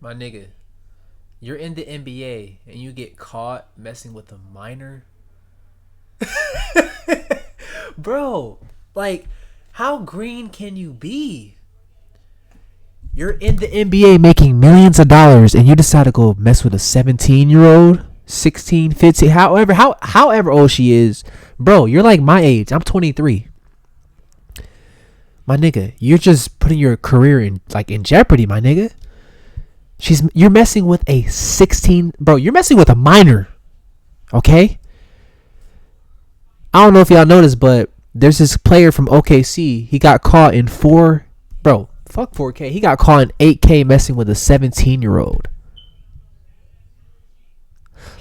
My nigga, you're in the NBA and you get caught messing with a minor? Bro, like, how green can you be? You're in the NBA making millions of dollars and you decide to go mess with a 17-year-old, 16, 15, however old she is. Bro, you're like my age. I'm 23. My nigga, you're just putting your career in jeopardy, my nigga. You're messing with a 16, bro, you're messing with a minor. Okay? I don't know if y'all noticed, but there's this player from OKC. He got caught in fuck 4K. He got caught in 8K messing with a 17-year-old.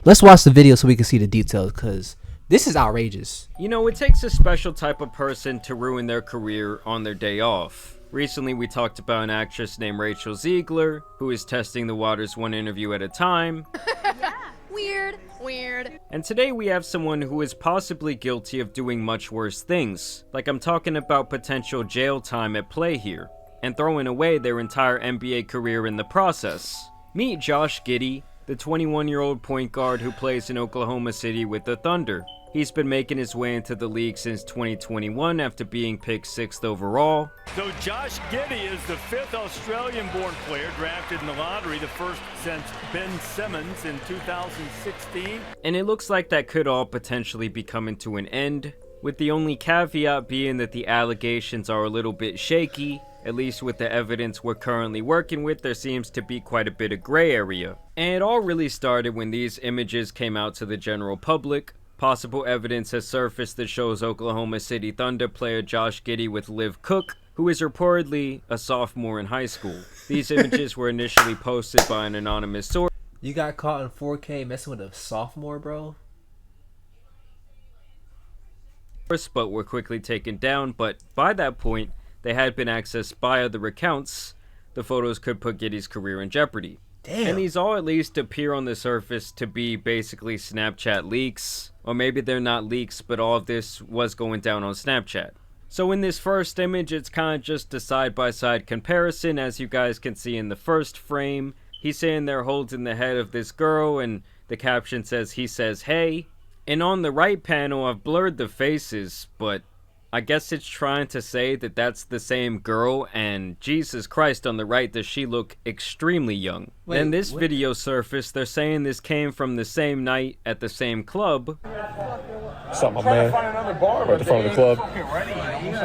Let's watch the video so we can see the details, because this is outrageous. You know, it takes a special type of person to ruin their career on their day off. Recently, we talked about an actress named Rachel Ziegler, who is testing the waters one interview at a time. Yeah. Weird. And today we have someone who is possibly guilty of doing much worse things. Like, I'm talking about potential jail time at play here, and throwing away their entire NBA career in the process. Meet Josh Giddey, the 21-year-old point guard who plays in Oklahoma City with the Thunder. He's been making his way into the league since 2021 after being picked 6th overall. So Josh Giddey is the 5th Australian-born player drafted in the lottery, the first since Ben Simmons in 2016. And it looks like that could all potentially be coming to an end, with the only caveat being that the allegations are a little bit shaky. At least with the evidence we're currently working with, there seems to be quite a bit of gray area. And it all really started when these images came out to the general public. Possible evidence has surfaced that shows Oklahoma City Thunder player Josh Giddey with Liv Cook, who is reportedly a sophomore in high school. These images were initially posted by an anonymous source. You got caught in 4K messing with a sophomore, bro? But were quickly taken down, but by that point, they had been accessed by other accounts. The photos could put Giddey's career in jeopardy. Damn. And these all at least appear on the surface to be basically Snapchat leaks. Or maybe they're not leaks, but all of this was going down on Snapchat. So in this first image, it's kind of just a side-by-side comparison. As you guys can see in the first frame, he's saying they're holding the head of this girl, and the caption says, he says, hey. And on the right panel, I've blurred the faces, but I guess it's trying to say that that's the same girl, and Jesus Christ, on the right, does she look extremely young. Then this video surfaced. They're saying this came from the same night at the same club. What's up, my man? Right at the front of the club.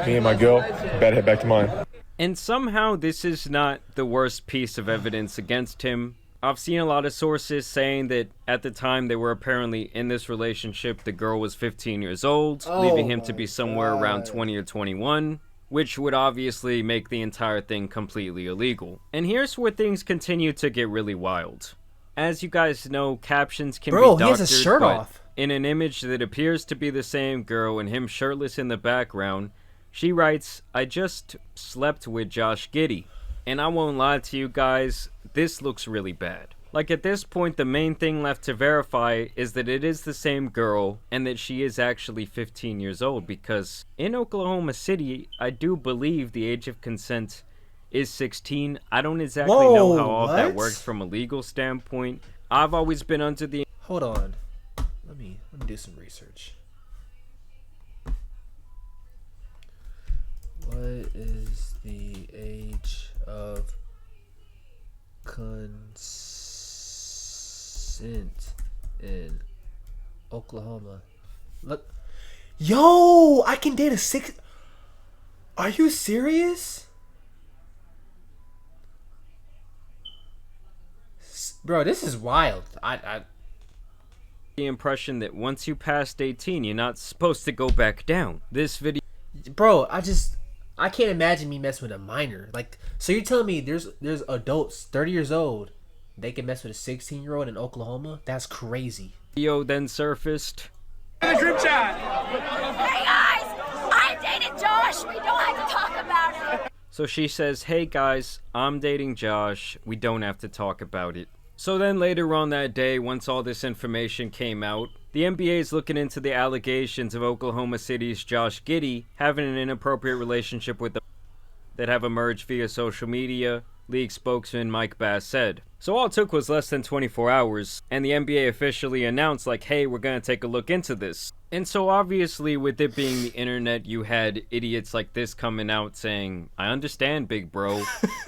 Me and my girl, about to head back to mine. And somehow this is not the worst piece of evidence against him. I've seen a lot of sources saying that at the time they were apparently in this relationship, the girl was 15 years old, leaving him to be somewhere around 20 or 21, which would obviously make the entire thing completely illegal. And here's where things continue to get really wild. As you guys know, captions can be doctored, he has his shirt off. In an image that appears to be the same girl and him shirtless in the background, she writes, I just slept with Josh Giddey. And I won't lie to you guys, this looks really bad. Like, at this point, the main thing left to verify is that it is the same girl and that she is actually 15 years old, because in Oklahoma City, I do believe the age of consent is 16. I don't exactly know how all that works from a legal standpoint. I've always been under the... Hold on. Let me do some research. What is the age of consent in Oklahoma? Look, yo, I can date a 6. Are you serious, bro? This is wild. The impression that once you passed 18, you're not supposed to go back down. This video, bro, I can't imagine me messing with a minor. Like, so you're telling me there's adults 30 years old, they can mess with a 16-year-old in Oklahoma? That's crazy. Video then surfaced. In the group chat. Hey guys, I dated Josh. We don't have to talk about it. So she says, hey guys, I'm dating Josh. We don't have to talk about it. So then later on that day, once all this information came out, the NBA is looking into the allegations of Oklahoma City's Josh Giddey having an inappropriate relationship with the that have emerged via social media, league spokesman Mike Bass said. So all it took was less than 24 hours, and the NBA officially announced like, hey, we're gonna take a look into this. And so obviously with it being the internet, you had idiots like this coming out saying, I understand, big bro,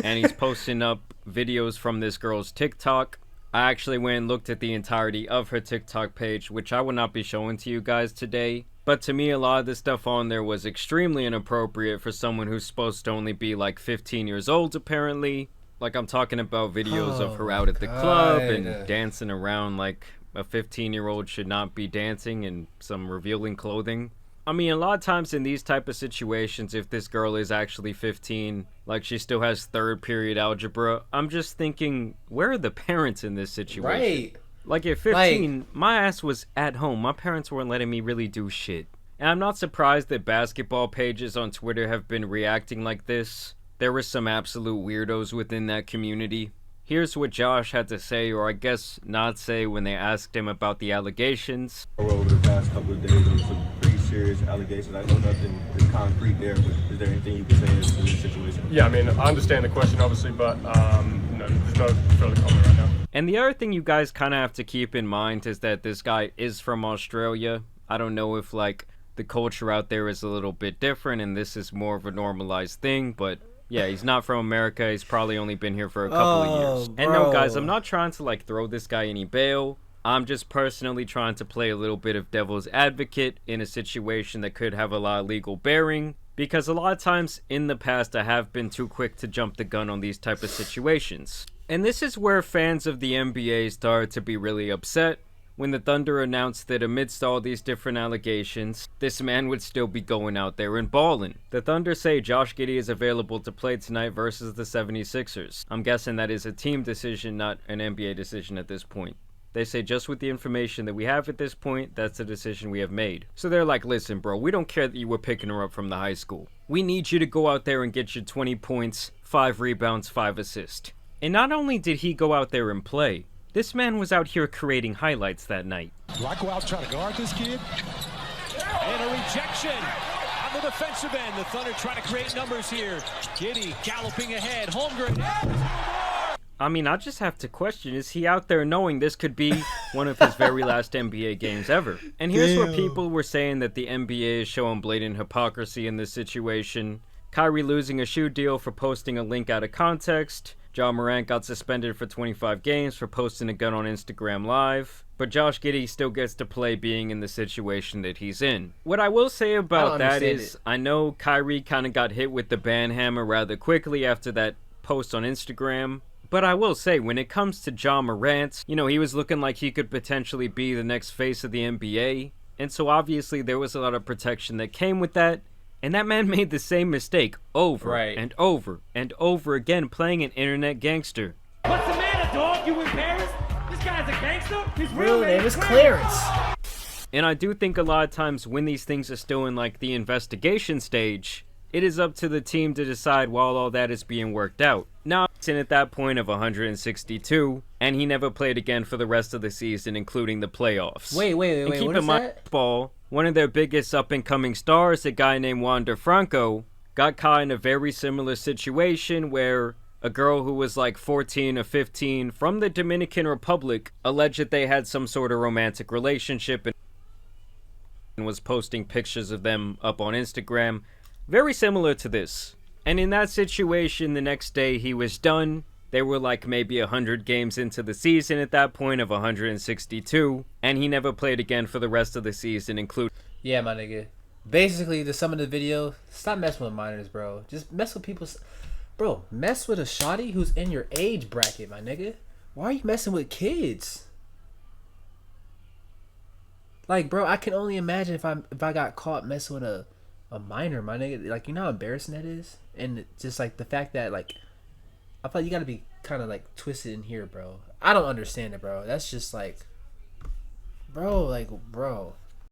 and he's posting up videos from this girl's TikTok. I actually went and looked at the entirety of her TikTok page, which I will not be showing to you guys today. But to me, a lot of the stuff on there was extremely inappropriate for someone who's supposed to only be like 15 years old, apparently. Like, I'm talking about videos of her out at the club and dancing around like a 15-year-old should not be dancing in some revealing clothing. I mean, a lot of times in these type of situations, if this girl is actually 15, like she still has third period algebra, I'm just thinking, where are the parents in this situation? Right. Like at 15, my ass was at home. My parents weren't letting me really do shit. And I'm not surprised that basketball pages on Twitter have been reacting like this. There were some absolute weirdos within that community. Here's what Josh had to say, or I guess not say, when they asked him about the allegations. Over the past couple of days, there was some pretty serious allegations. I know nothing is concrete there, but is there anything you can say in this situation? Yeah, I mean, I understand the question, obviously, but no, there's no further comment right now. And the other thing you guys kind of have to keep in mind is that this guy is from Australia. I don't know if, like, the culture out there is a little bit different and this is more of a normalized thing, but yeah, he's not from America. He's probably only been here for a couple of years. And no, guys, I'm not trying to, like, throw this guy any bail. I'm just personally trying to play a little bit of devil's advocate in a situation that could have a lot of legal bearing. Because a lot of times in the past, I have been too quick to jump the gun on these type of situations. And this is where fans of the NBA started to be really upset when the Thunder announced that amidst all these different allegations, this man would still be going out there and balling. The Thunder say Josh Giddey is available to play tonight versus the 76ers. I'm guessing that is a team decision, not an NBA decision at this point. They say just with the information that we have at this point, that's the decision we have made. So they're like, listen, bro, we don't care that you were picking her up from the high school. We need you to go out there and get your 20 points, 5 rebounds, 5 assists. And not only did he go out there and play, this man was out here creating highlights that night. Do I go out and try to guard this kid? And a rejection on the defensive end. The Thunder trying to create numbers here. Giddey galloping ahead. Holmgren. I mean, I just have to question, is he out there knowing this could be one of his very last NBA games ever? And here's where people were saying that the NBA is showing blatant hypocrisy in this situation. Kyrie losing a shoe deal for posting a link out of context. Ja Morant got suspended for 25 games for posting a gun on Instagram Live. But Josh Giddey still gets to play being in the situation that he's in. What I will say about that is, I know Kyrie kind of got hit with the ban hammer rather quickly after that post on Instagram. But I will say, when it comes to Ja Morant, you know, he was looking like he could potentially be the next face of the NBA. And so obviously there was a lot of protection that came with that. And that man made the same mistake over and over and over again, playing an internet gangster. What's the matter, dog? You embarrassed? This guy's a gangster? His Real name is Clarence. And I do think a lot of times when these things are still in like the investigation stage, it is up to the team to decide while all that is being worked out. Now it's in at that point of 162, and he never played again for the rest of the season, including the playoffs. Wait, and keep what in is mind, that? Ball, one of their biggest up-and-coming stars, a guy named Wander Franco, got caught in a very similar situation where a girl who was like 14 or 15 from the Dominican Republic alleged that they had some sort of romantic relationship and was posting pictures of them up on Instagram. Very similar to this. And in that situation, the next day he was done. They were like maybe 100 games into the season at that point of 162. And he never played again for the rest of the season, including... Yeah, my nigga. Basically, the sum of the video, stop messing with minors, bro. Just mess with people. Bro, mess with a shawty who's in your age bracket, my nigga. Why are you messing with kids? Like, bro, I can only imagine if I got caught messing with a minor, my nigga. Like, you know how embarrassing that is? And just like the fact that, like, I thought you gotta be kind of like twisted in here, bro. I don't understand it, bro. That's just like, bro, like, bro.